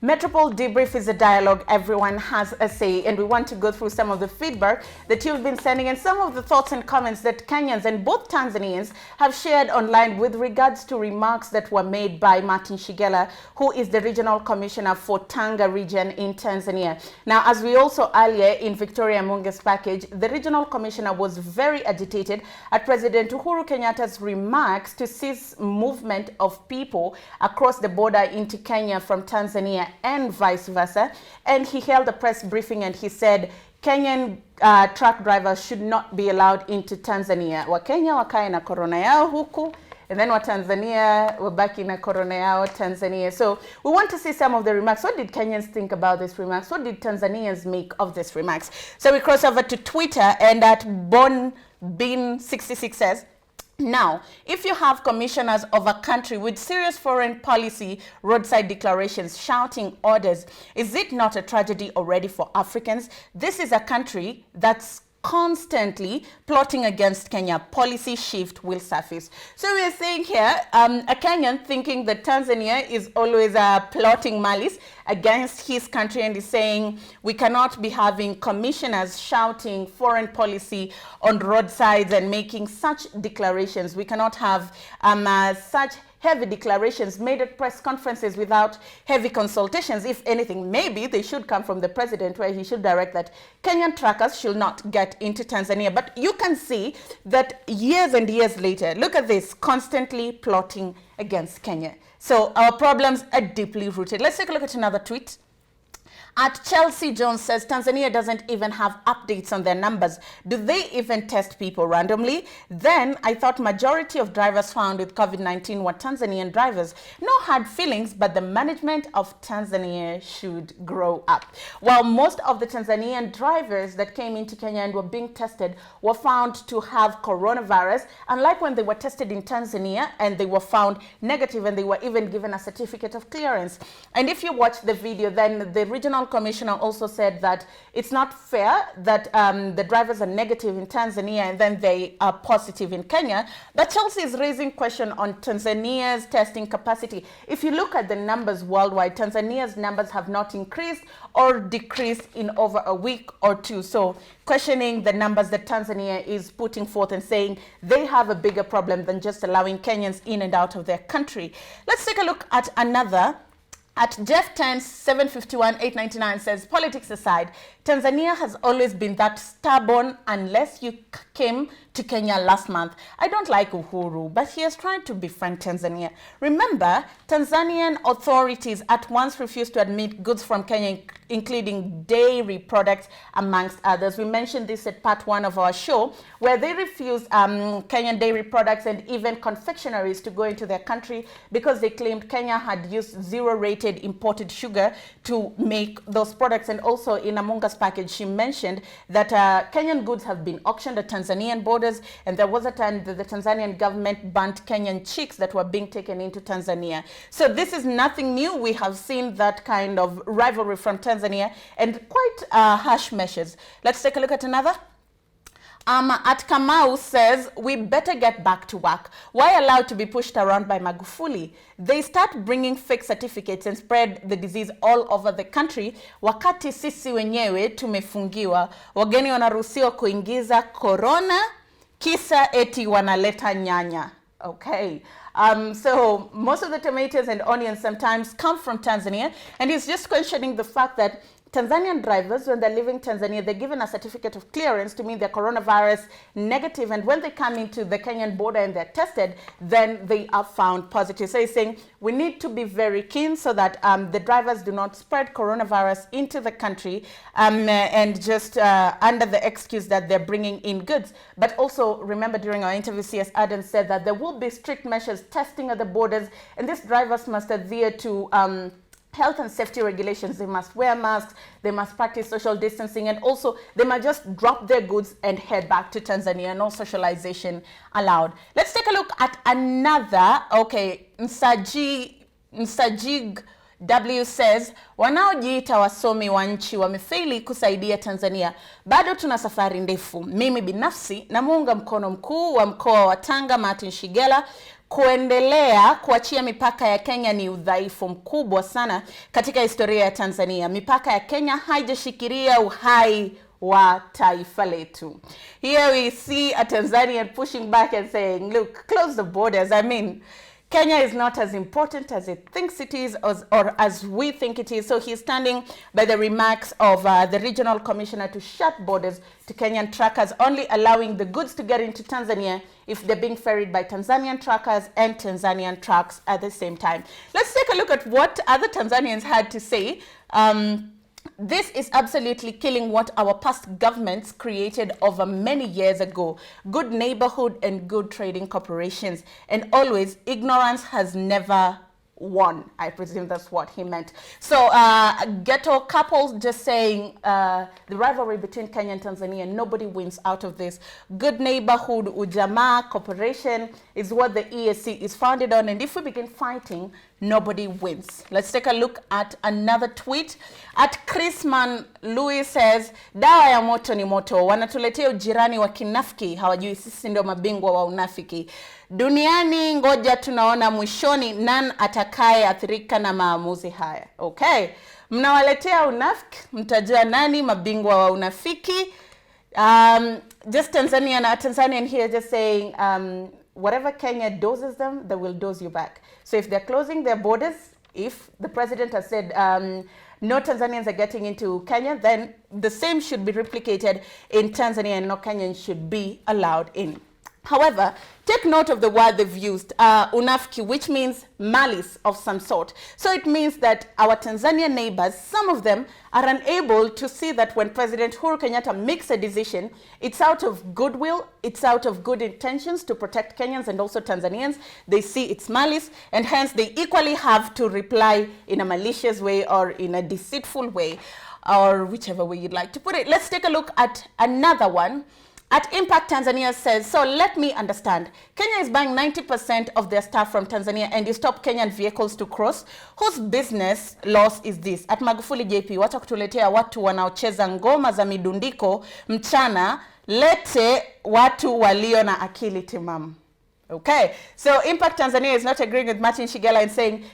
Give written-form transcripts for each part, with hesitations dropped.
Metropole Debrief is a dialogue. Everyone has a say, and we want to go through some of the feedback that you've been sending and some of the thoughts and comments that Kenyans and both Tanzanians have shared online with regards to remarks that were made by Martin Shigella, who is the Regional Commissioner for Tanga region in Tanzania. Now, as we also earlier in Victoria Munge's package, the Regional Commissioner was very agitated at President Uhuru Kenyatta's remarks to cease movement of people across the border into Kenya from Tanzania and vice versa. And he held a press briefing and he said Kenyan truck drivers should not be allowed into Tanzania. Wakenya wakae na corona yao huku, and then Tanzania wabaki na corona yao Tanzania. So we want to see some of the remarks. What did Kenyans think about these remarks? What did Tanzanians make of these remarks? So we cross over to Twitter, and at BonBin66 says, now, if you have commissioners of a country with serious foreign policy, roadside declarations, shouting orders, is it not a tragedy already for Africans? This is a country that's constantly plotting against Kenya. Policy shift will surface. So we are saying here, a Kenyan thinking that Tanzania is always plotting malice against his country, and is saying we cannot be having commissioners shouting foreign policy on roadsides and making such declarations. We cannot have such heavy declarations made at press conferences without heavy consultations. If anything, maybe they should come from the president, where he should direct that Kenyan truckers should not get into Tanzania. But you can see that years and years later, look at this, constantly plotting against Kenya. So our problems are deeply rooted. Let's take a look at another tweet. At Chelsea Jones says, Tanzania doesn't even have updates on their numbers. Do they even test people randomly? Then I thought majority of drivers found with COVID-19 were Tanzanian drivers. No hard feelings, but the management of Tanzania should grow up. While most of the Tanzanian drivers that came into Kenya and were being tested were found to have coronavirus, unlike when they were tested in Tanzania and they were found negative and they were even given a certificate of clearance. And if you watch the video, then the regional commissioner also said that it's not fair that the drivers are negative in Tanzania and then they are positive in Kenya. But Chelsea is raising question on Tanzania's testing capacity. If you look at the numbers worldwide, Tanzania's numbers have not increased or decreased in over a week or two. So questioning the numbers that Tanzania is putting forth and saying they have a bigger problem than just allowing Kenyans in and out of their country. Let's take a look at another. At Jeff 10 751 899 says, politics aside, Tanzania has always been that stubborn unless you came to Kenya last month. I don't like Uhuru, but he has tried to befriend Tanzania. Remember, Tanzanian authorities at once refused to admit goods from Kenya, including dairy products, amongst others. We mentioned this at part 1 of our show, where they refused Kenyan dairy products and even confectionaries to go into their country because they claimed Kenya had used zero-rated imported sugar to make those products. And also in Amunga's package, she mentioned that Kenyan goods have been auctioned at Tanzanian borders, and there was a time that the Tanzanian government banned Kenyan chicks that were being taken into Tanzania. So this is nothing new. We have seen that kind of rivalry from Tanzania and quite harsh measures. Let's take a look at another. At Kamau says, we better get back to work. Why allowed to be pushed around by Magufuli? They start bringing fake certificates and spread the disease all over the country. Wakati sisi wenyewe tumefungiwa, wageni wanaruhusiwa kuingiza corona, kisa eti wanaleta nyanya. Okay. So most of the tomatoes and onions sometimes come from Tanzania, and he's just questioning the fact that Tanzanian drivers, when they're leaving Tanzania, they're given a certificate of clearance to mean they're coronavirus negative. And when they come into the Kenyan border and they're tested, then they are found positive. So he's saying we need to be very keen so that the drivers do not spread coronavirus into the country and just under the excuse that they're bringing in goods. But also remember, during our interview, CS Adam said that there will be strict measures testing at the borders, and these drivers must adhere to health and safety regulations. They must wear masks, they must practice social distancing, and also they must just drop their goods and head back to Tanzania. No socialization allowed. Let's take a look at another. Okay, Nsajig W says, wanaojiita wasomi wa nchi wamefeli kusaidia Tanzania. Bado tuna safari ndefu. Mimi binafsi namuunga mkono mkuu wa mkoa wa Tanga Martin Shigella kuendelea kuachia mipaka ya Kenya ni udhaifu mkubwa sana katika historia ya Tanzania. Mipaka ya Kenya haijashikilia uhai wa taifa letu. Here we see a Tanzanian pushing back and saying, look, close the borders. I mean, Kenya is not as important as it thinks it is, or as we think it is. So he's standing by the remarks of the regional commissioner to shut borders to Kenyan truckers, only allowing the goods to get into Tanzania if they're being ferried by Tanzanian truckers and Tanzanian trucks at the same time. Let's take a look at what other Tanzanians had to say. This is absolutely killing what our past governments created over many years ago. Good neighborhood and good trading corporations. And always, ignorance has never won. I presume that's what he meant. So, ghetto couples just saying the rivalry between Kenya and Tanzania, nobody wins out of this. Good neighborhood, ujamaa, cooperation is what the EAC is founded on. And if we begin fighting, nobody wins. Let's take a look at another tweet. At Chrisman Louis says, dawa ya moto ni moto. Wanatuletea ujirani wa kinafiki. Hawajui sisi ndio mabingwa wa unafiki. Duniani ngoja tunaona mwishoni nani atakaye athirika na maamuzi haya. Okay. Mnawaletea unafiki, mtajua nani mabingwa wa unafiki. Just Tanzanian here just saying, whatever Kenya doses them, they will dose you back. So if they're closing their borders, if the president has said no Tanzanians are getting into Kenya, then the same should be replicated in Tanzania and no Kenyans should be allowed in. However, take note of the word they've used, unafiki, which means malice of some sort. So it means that our Tanzanian neighbors, some of them are unable to see that when President Uhuru Kenyatta makes a decision, it's out of goodwill, it's out of good intentions to protect Kenyans and also Tanzanians. They see it's malice, and hence they equally have to reply in a malicious way or in a deceitful way, or whichever way you'd like to put it. Let's take a look at another one. At Impact Tanzania says, so let me understand. Kenya is buying 90% of their stuff from Tanzania and you stop Kenyan vehicles to cross. Whose business loss is this? At Magufuli JP, wacha kutuletea watu wanaocheza ngoma za midundiko mchana, lete watu walio na akili timamu. Okay, so Impact Tanzania is not agreeing with Martin Shigella and saying,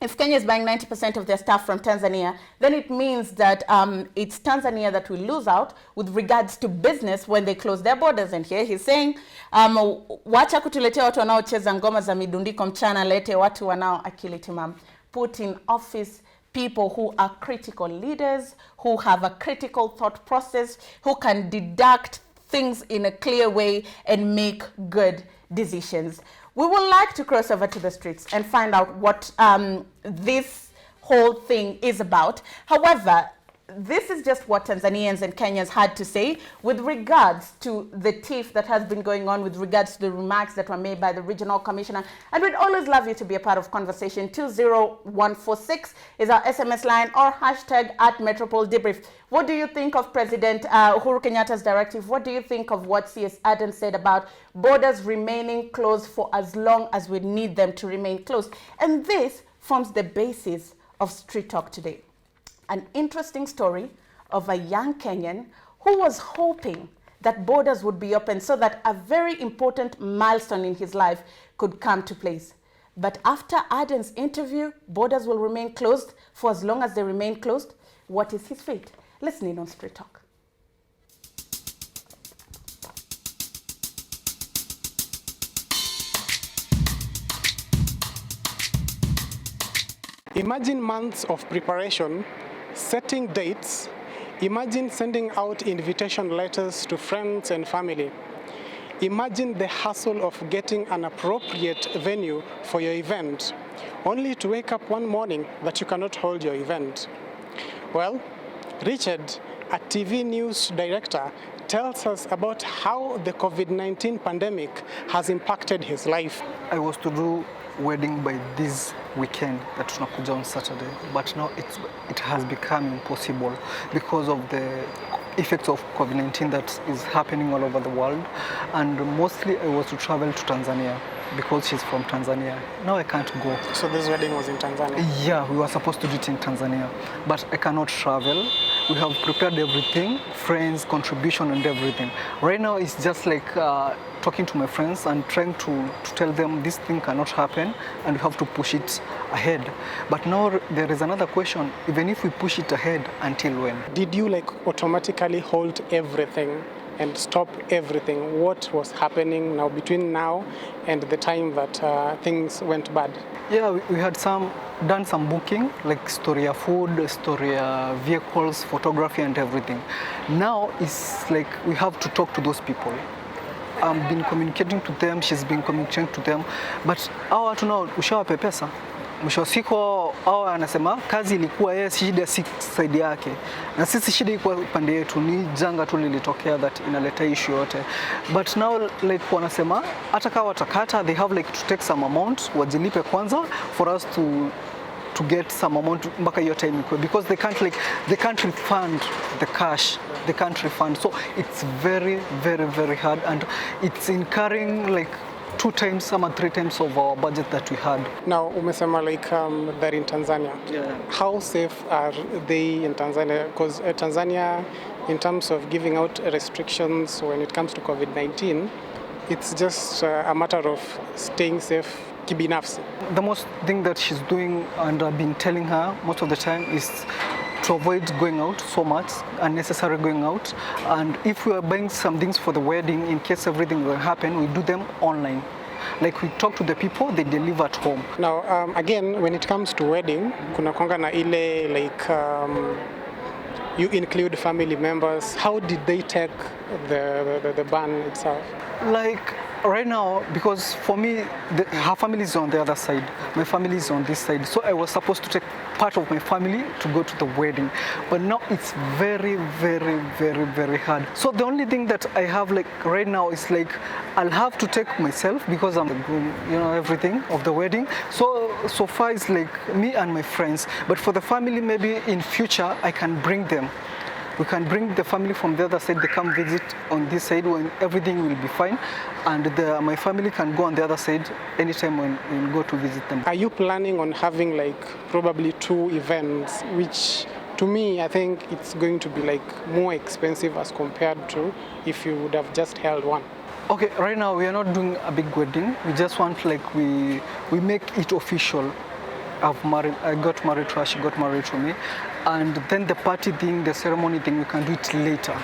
if Kenya is buying 90% of their stuff from Tanzania, then it means that it's Tanzania that will lose out with regards to business when they close their borders. And here he's saying, wacha kutuletea watu wanaocheza ngoma za midundiko mchana, lete watu wanao akili timamu. Put in office people who are critical leaders, who have a critical thought process, who can deduct things in a clear way and make good decisions. We would like to cross over to the streets and find out what this whole thing is about. However, this is just what Tanzanians and Kenyans had to say with regards to the tiff that has been going on, with regards to the remarks that were made by the regional commissioner. And we'd always love you to be a part of conversation. 20146 is our SMS line, or hashtag @MetropoleDebrief. What do you think of President Uhuru Kenyatta's directive? What do you think of what CS Aden said about borders remaining closed for as long as we need them to remain closed? And this forms the basis of Street Talk today. An interesting story of a young Kenyan who was hoping that borders would be open so that a very important milestone in his life could come to place. But after Aden's interview, borders will remain closed for as long as they remain closed. What is his fate? Listen in on Street Talk. Imagine months of preparation, setting dates. Imagine sending out invitation letters to friends and family. Imagine the hassle of getting an appropriate venue for your event, only to wake up one morning that you cannot hold your event. Well, Richard, a TV news director, tells us about how the COVID-19 pandemic has impacted his life. I was to do wedding by this weekend that tunakuja on Saturday, but now it has become impossible because of the effects of COVID-19 that is happening all over the world. And mostly I was to travel to Tanzania because she's from Tanzania. Now I can't go. So this wedding was in Tanzania? Yeah, we were supposed to do it in Tanzania, but I cannot travel. we have prepared everything, friends, contribution and everything. Right now it's just like talking to my friends and trying to tell them this thing cannot happen and we have to push it ahead. But now there is another question, even if we push it ahead, until when? Did you like automatically halt everything and stop everything? What was happening now between now and the time that things went bad? Yeah, we had done some booking, like storage food, storage vehicles, photography and everything. Now it's like we have to talk to those people. I've been communicating to them, she's been communicating to them, but hao watu nao ushawape pesa. Mwisho wa siku hao anasema kazi ilikuwa yeye, shida si side yake. Na sisi shida iko pande yetu, ni janga tu lilitokea that inaleta issue yote. But now like wanasema hata kama watakata, they have like to take some amount wajilipe kwanza for us to get some amount mpaka hiyo time iko, because they can't refund the cash. They can't refund. So it's very, very, very hard, and it's incurring like 2 times or 3 times of our budget that we had. Now, umesema like they're in Tanzania. Yeah. How safe are they in Tanzania? Because Tanzania, in terms of giving out restrictions when it comes to COVID-19, it's just a matter of staying safe kibinafsi. The most thing that she's doing, and I've been telling her most of the time, is to avoid going out so much, unnecessary going out. And if we are buying some things for the wedding, in case everything will happen, we do them online. Like we talk to the people, they deliver at home. Now, again, when it comes to wedding, kuna kwanga na ile like you include family members. How did they take the ban itself? Like right now, because for me, her family is on the other side, my family is on this side, so I was supposed to take part of my family to go to the wedding, but now it's very, very, very, very hard. So the only thing that I have like right now is like I'll have to take myself because I'm the groom, you know, everything of the wedding. So far it's like me and my friends, but for the family, maybe in future I can bring them. We can bring the family from the other side, they come visit on this side when everything will be fine, and my family can go on the other side anytime when we go to visit them. Are you planning on having like probably 2 events, which to me I think it's going to be like more expensive as compared to if you would have just held one? Okay, right now we are not doing a big wedding. We just want like we make it official. I got married to her, she got married to me. And then the party thing, the ceremony thing, we can do it later.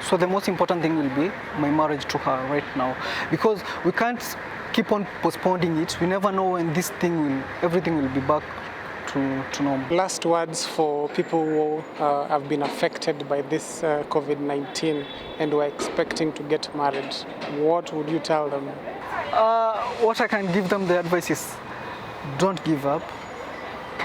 So the most important thing will be my marriage to her right now. Because we can't keep on postponing it. We never know when everything will be back to normal. Last words for people who have been affected by this COVID-19 and who are expecting to get married. What would you tell them? What I can give them the advice is don't give up.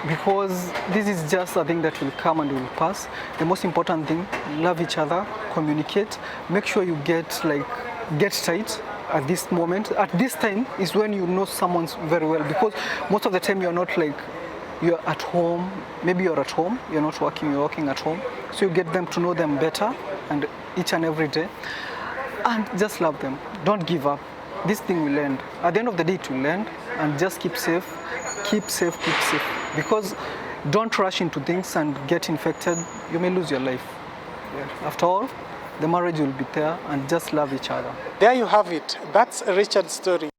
Because this is just a thing that will come and will pass. The most important thing, love each other, communicate, make sure you get tight at this moment. At this time is when you know someone very well, because most of the time you're at home, maybe you're at home, you're not working, you're working at home. So you get them to know them better and each and every day. And just love them, don't give up. This thing will end. At the end of the day it will end, and just keep safe. Keep safe. Because don't rush into things and get infected. You may lose your life. Yeah. After all, the marriage will be there, and just love each other. There you have it. That's Richard's story.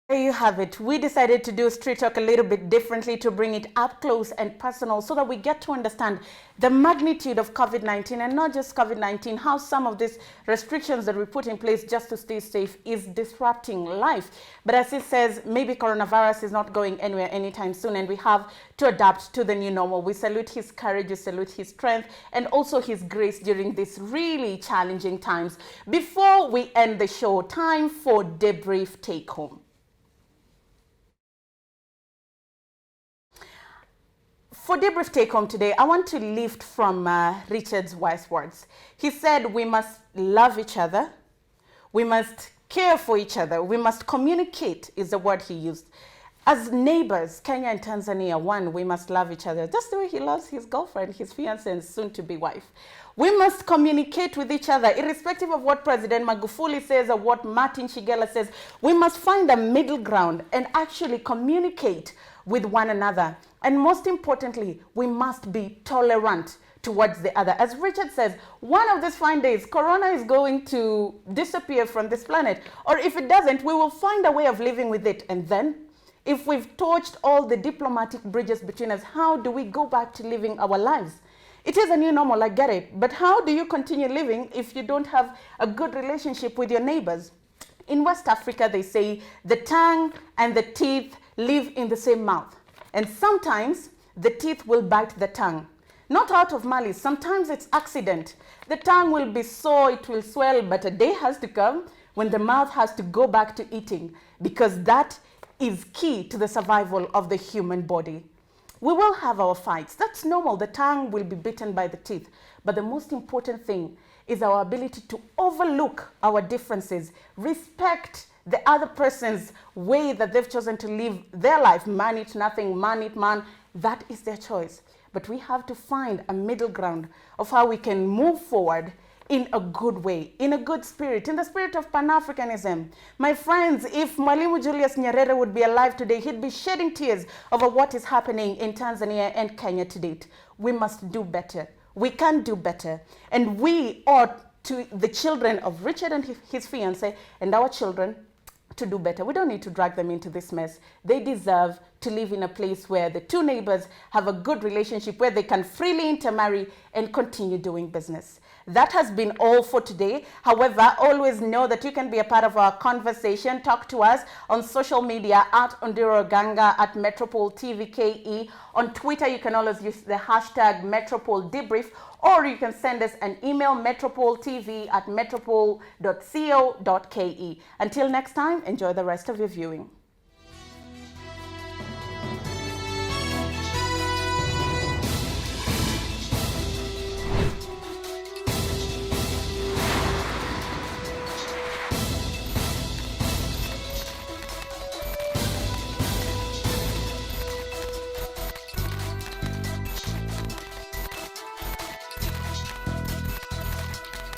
There you have it. We decided to do Street Talk a little bit differently to bring it up close and personal so that we get to understand the magnitude of COVID-19, and not just COVID-19, how some of these restrictions that we put in place just to stay safe is disrupting life. But as he says, maybe coronavirus is not going anywhere anytime soon, and we have to adapt to the new normal. We salute his courage, we salute his strength, and also his grace during these really challenging times. Before we end the show, time for Debrief Take Home. For Debrief Take Home today, I want to lift from Richard's wise words. He said we must love each other, we must care for each other, we must communicate is the word he used. As neighbors, Kenya and Tanzania, one, we must love each other just the way he loves his girlfriend, his fiancée, and soon-to-be wife. We must communicate with each other, irrespective of what President Magufuli says or what Martin Shigella says. We must find a middle ground and actually communicate with one another. And most importantly, we must be tolerant towards the other. As Richard says, one of these fine days, Corona is going to disappear from this planet. Or if it doesn't, we will find a way of living with it. And then, if we've torched all the diplomatic bridges between us, how do we go back to living our lives? It is a new normal, I get it. But how do you continue living if you don't have a good relationship with your neighbors? In West Africa, they say the tongue and the teeth live in the same mouth. And sometimes the teeth will bite the tongue. Not out of malice, sometimes it's accident. The tongue will be sore, it will swell, but a day has to come when the mouth has to go back to eating, because that is key to the survival of the human body. We will have our fights, that's normal, the tongue will be bitten by the teeth, but the most important thing is our ability to overlook our differences, respect the other person's way that they've chosen to live their life. Man eat nothing, man eat man, that is their choice. But we have to find a middle ground of how we can move forward in a good way, in a good spirit, in the spirit of Pan-Africanism. My friends, if Mwalimu Julius Nyerere would be alive today, he'd be shedding tears over what is happening in Tanzania and Kenya to date. We must do better. We can do better. And we ought to, the children of Richard and his fiancée and our children, to do better. We don't need to drag them into this mess. They deserve to live in a place where the two neighbors have a good relationship, where they can freely intermarry and continue doing business. That has been all for today. However, always know that you can be a part of our conversation. Talk to us on social media at Ondiro Ganga, at Metropole TVKE. On Twitter, you can always use the hashtag Metropole Debrief, or you can send us an email, metropoletv@metropole.co.ke. Until next time, enjoy the rest of your viewing.